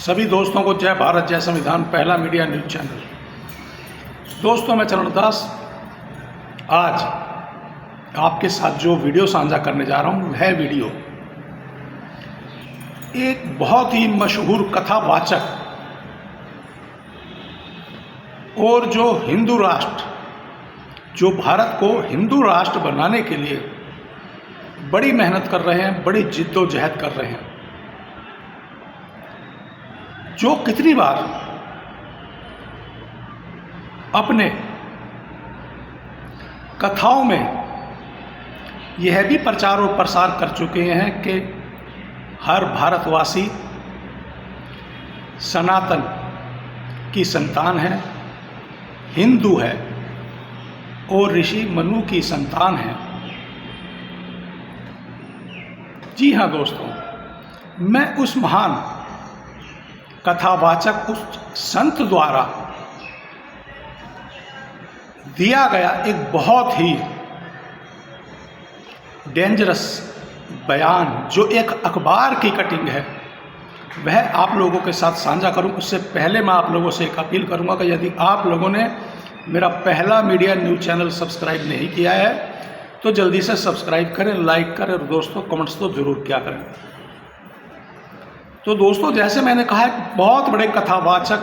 सभी दोस्तों को जय भारत जय संविधान, पहला मीडिया न्यूज चैनल। दोस्तों, मैं चरण दास आज आपके साथ जो वीडियो साझा करने जा रहा हूँ वह वीडियो एक बहुत ही मशहूर कथावाचक और जो हिंदू राष्ट्र, जो भारत को हिंदू राष्ट्र बनाने के लिए बड़ी मेहनत कर रहे हैं, बड़ी जिद्दोजहद कर रहे हैं, जो कितनी बार अपने कथाओं में यह भी प्रचार और प्रसार कर चुके हैं कि हर भारतवासी सनातन की संतान है, हिंदू है और ऋषि मनु की संतान है। जी हाँ दोस्तों, मैं उस महान कथावाचक, उस संत द्वारा दिया गया एक बहुत ही डेंजरस बयान, जो एक अखबार की कटिंग है, वह आप लोगों के साथ साझा करूं। उससे पहले मैं आप लोगों से एक अपील करूंगा कि यदि आप लोगों ने मेरा पहला मीडिया न्यूज चैनल सब्सक्राइब नहीं किया है तो जल्दी से सब्सक्राइब करें, लाइक करें और दोस्तों कमेंट्स तो जरूर किया करें। तो दोस्तों, जैसे मैंने कहा, एक बहुत बड़े कथावाचक,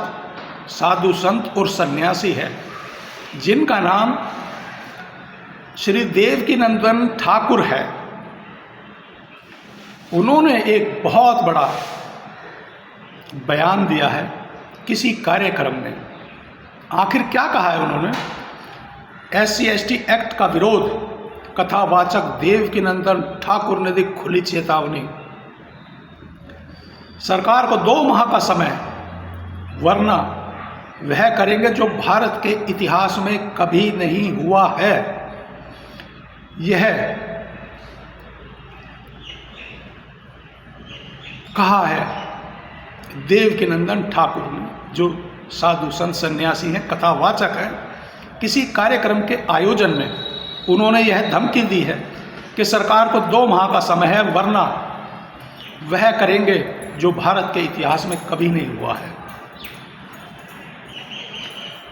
साधु संत और सन्यासी है जिनका नाम श्री देवकीनंदन ठाकुर है। उन्होंने एक बहुत बड़ा बयान दिया है किसी कार्यक्रम में। आखिर क्या कहा है उन्होंने? SC/ST एक्ट का विरोध, कथावाचक देवकीनंदन ठाकुर ने दी खुली चेतावनी। सरकार को 2 माह का समय, वरना वह करेंगे जो भारत के इतिहास में कभी नहीं हुआ है। यह कहा है देवकीनंदन ठाकुर ने, जो साधु संत सन्यासी हैं, कथावाचक हैं। किसी कार्यक्रम के आयोजन में उन्होंने यह धमकी दी है कि सरकार को 2 माह का समय है, वरना वह करेंगे जो भारत के इतिहास में कभी नहीं हुआ है।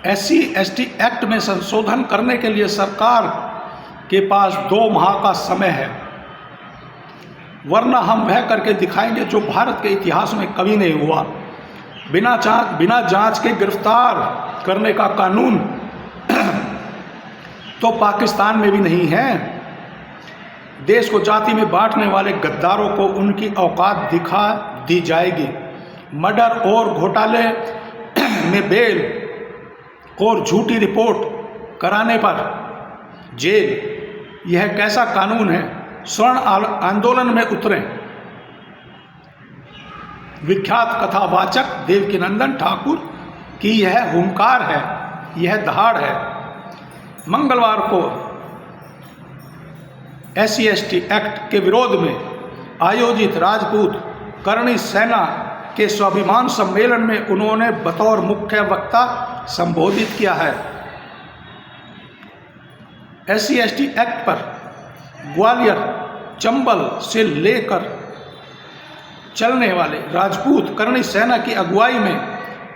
SC/ST एक्ट में संशोधन करने के लिए सरकार के पास 2 माह का समय है, वरना हम वह करके दिखाएंगे जो भारत के इतिहास में कभी नहीं हुआ। बिना जांच के गिरफ्तार करने का कानून तो पाकिस्तान में भी नहीं है। देश को जाति में बांटने वाले गद्दारों को उनकी औकात दिखा दी जाएगी। मर्डर और घोटाले में बेल और झूठी रिपोर्ट कराने पर जेल, यह कैसा कानून है? स्वर्ण आंदोलन में उतरे विख्यात कथावाचक देवकीनंदन ठाकुर की यह हुंकार है, यह दहाड़ है। मंगलवार को SC/ST एक्ट के विरोध में आयोजित राजपूत करणी सेना के स्वाभिमान सम्मेलन में उन्होंने बतौर मुख्य वक्ता संबोधित किया है। SC/ST एक्ट पर ग्वालियर, चंबल से लेकर चलने वाले राजपूत करणी सेना की अगुवाई में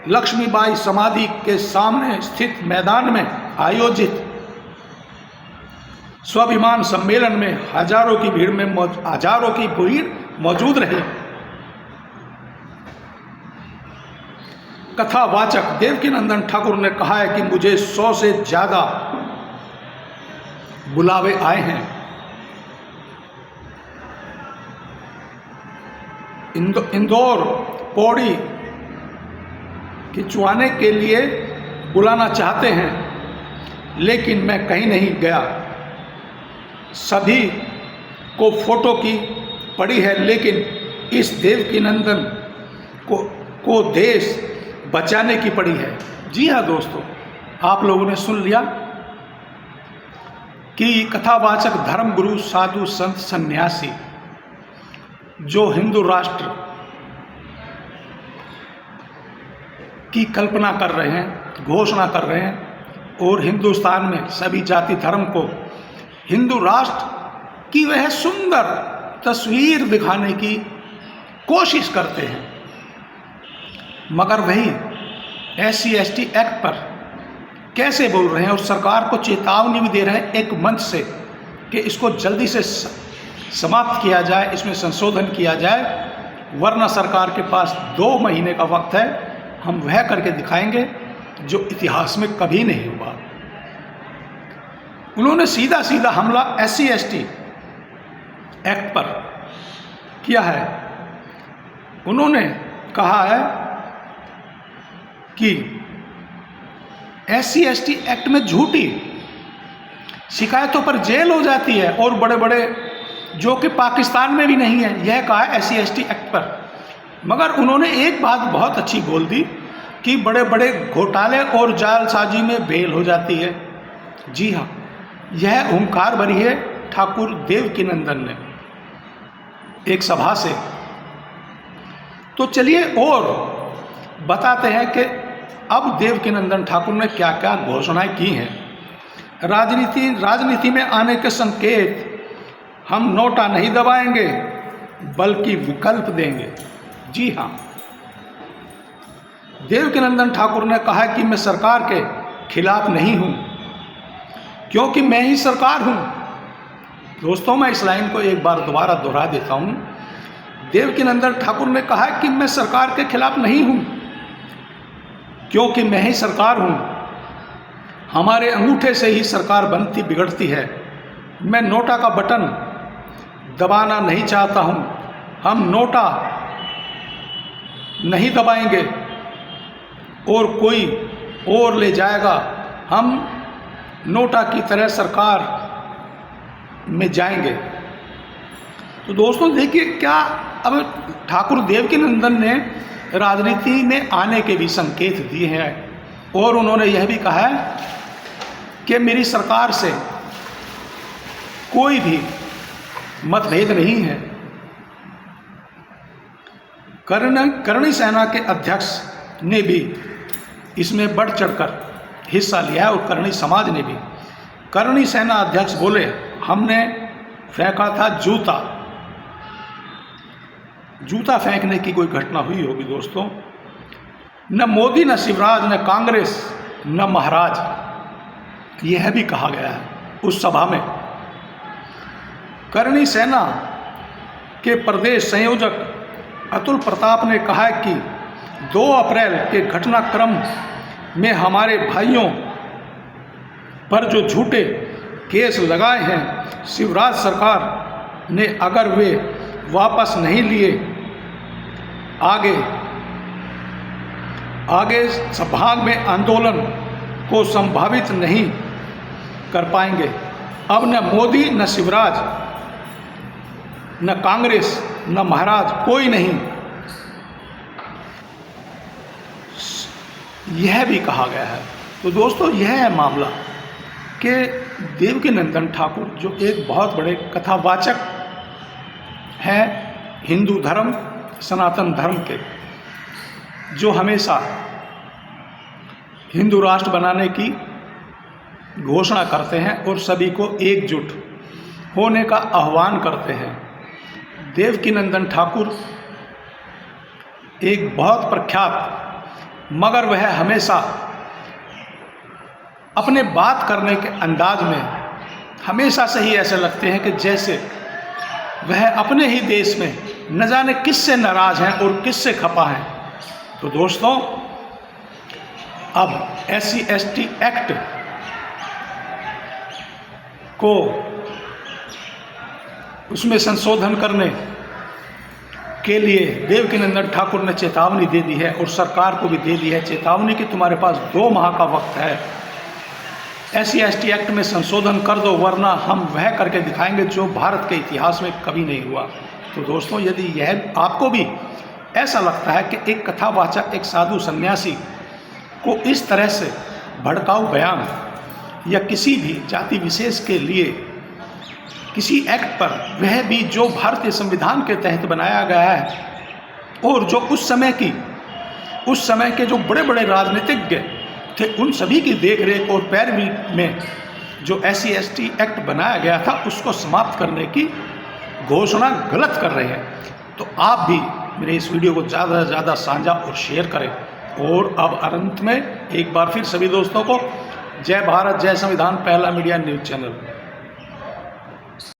लक्ष्मीबाई समाधि के सामने स्थित मैदान में आयोजित स्वाभिमान सम्मेलन में हजारों की भीड़ मौजूद रही। कथावाचक देवकीनंदन ठाकुर ने कहा है कि मुझे 100 से ज्यादा बुलावे आए हैं। इंदौर पौड़ी खिंचवाने के लिए बुलाना चाहते हैं, लेकिन मैं कहीं नहीं गया। सभी को फोटो की पड़ी है, लेकिन इस देवकीनंदन को देश बचाने की पड़ी है। जी हाँ दोस्तों, आप लोगों ने सुन लिया कि कथावाचक, धर्मगुरु, साधु संत सन्यासी जो हिंदू राष्ट्र की कल्पना कर रहे हैं, घोषणा कर रहे हैं और हिंदुस्तान में सभी जाति धर्म को हिंदू राष्ट्र की वह सुंदर तस्वीर दिखाने की कोशिश करते हैं। मगर वही SC/ST एक्ट पर कैसे बोल रहे हैं और सरकार को चेतावनी भी दे रहे हैं एक मंच से कि इसको जल्दी से समाप्त किया जाए, इसमें संशोधन किया जाए, वरना सरकार के पास 2 महीने का वक्त है, हम वह करके दिखाएंगे जो इतिहास में कभी नहीं हुआ। उन्होंने सीधा सीधा हमला SC/ST एक्ट पर किया है। उन्होंने कहा है कि SC/ST एक्ट में झूठी शिकायतों पर जेल हो जाती है और बड़े बड़े जो कि पाकिस्तान में भी नहीं है, यह कहा है SC/ST एक्ट पर। मगर उन्होंने एक बात बहुत अच्छी बोल दी कि बड़े बड़े घोटाले और जालसाजी में बेल हो जाती है। जी हाँ, यह हुंकार भरी है ठाकुर देवकीनंदन ने एक सभा से। तो चलिए और बताते हैं कि अब देवकीनंदन ठाकुर ने क्या क्या घोषणाएं की हैं। राजनीति में आने के संकेत, हम नोटा नहीं दबाएंगे बल्कि विकल्प देंगे। जी हाँ, देवकीनंदन ठाकुर ने कहा कि मैं सरकार के खिलाफ नहीं हूं क्योंकि मैं ही सरकार हूं। दोस्तों, मैं इस लाइन को एक बार दोबारा दोहरा देता हूं। देवकीनंदन ठाकुर ने कहा कि मैं सरकार के खिलाफ नहीं हूं क्योंकि मैं ही सरकार हूं। हमारे अंगूठे से ही सरकार बनती बिगड़ती है। मैं नोटा का बटन दबाना नहीं चाहता हूं। हम नोटा नहीं दबाएंगे और कोई और ले जाएगा। हम नोटा की तरह सरकार में जाएंगे। तो दोस्तों देखिए, क्या अब ठाकुर देवकीनंदन ने राजनीति में आने के भी संकेत दिए हैं और उन्होंने यह भी कहा है कि मेरी सरकार से कोई भी मतभेद नहीं है। करणी सेना के अध्यक्ष ने भी इसमें बढ़ चढ़कर हिस्सा लिया है और करणी समाज ने भी। करणी सेना अध्यक्ष बोले, हमने फेंका था जूता फेंकने की कोई घटना हुई होगी दोस्तों। न मोदी, न शिवराज, न कांग्रेस, न महाराज, यह भी कहा गया है उस सभा में। करणी सेना के प्रदेश संयोजक अतुल प्रताप ने कहा कि 2 अप्रैल के घटनाक्रम में हमारे भाइयों पर जो झूठे केस लगाए हैं, शिवराज सरकार ने अगर वे वापस नहीं लिए, आगे भाग में आंदोलन को संभावित नहीं कर पाएंगे। अब न मोदी, न शिवराज, न कांग्रेस, न महाराज, कोई नहीं। यह भी कहा गया है। तो दोस्तों, यह है मामला कि देवकीनंदन ठाकुर जो एक बहुत बड़े कथावाचक हैं हिंदू धर्म, सनातन धर्म के, जो हमेशा हिंदू राष्ट्र बनाने की घोषणा करते हैं और सभी को एकजुट होने का आह्वान करते हैं। देवकीनंदन ठाकुर एक बहुत प्रख्यात, मगर वह हमेशा अपने बात करने के अंदाज में हमेशा से ही ऐसे लगते हैं कि जैसे वह अपने ही देश में न जाने किससे नाराज हैं और किससे खपा हैं। तो दोस्तों, अब SC/ST एक्ट को उसमें संशोधन करने के लिए देवकीनंदन ठाकुर ने चेतावनी दे दी है और सरकार को भी दे दी है चेतावनी कि तुम्हारे पास 2 माह का वक्त है। SC/ST एक्ट में संशोधन कर दो, वरना हम वह करके दिखाएंगे जो भारत के इतिहास में कभी नहीं हुआ। तो दोस्तों, यदि यह आपको भी ऐसा लगता है कि एक कथावाचक, एक साधु सन्यासी को इस तरह से भड़काऊ बयान या किसी भी जाति विशेष के लिए किसी एक्ट पर, वह भी जो भारतीय संविधान के तहत बनाया गया है और जो उस समय के जो बड़े बड़े राजनीतिज्ञ थे, उन सभी की देखरेख और पैरवी में जो SC/ST एक्ट बनाया गया था, उसको समाप्त करने की घोषणा गलत कर रहे हैं। तो आप भी मेरे इस वीडियो को ज़्यादा से ज़्यादा साझा और शेयर करें। और अब अंत में एक बार फिर सभी दोस्तों को जय भारत, जय संविधान, पहला मीडिया न्यूज़ चैनल।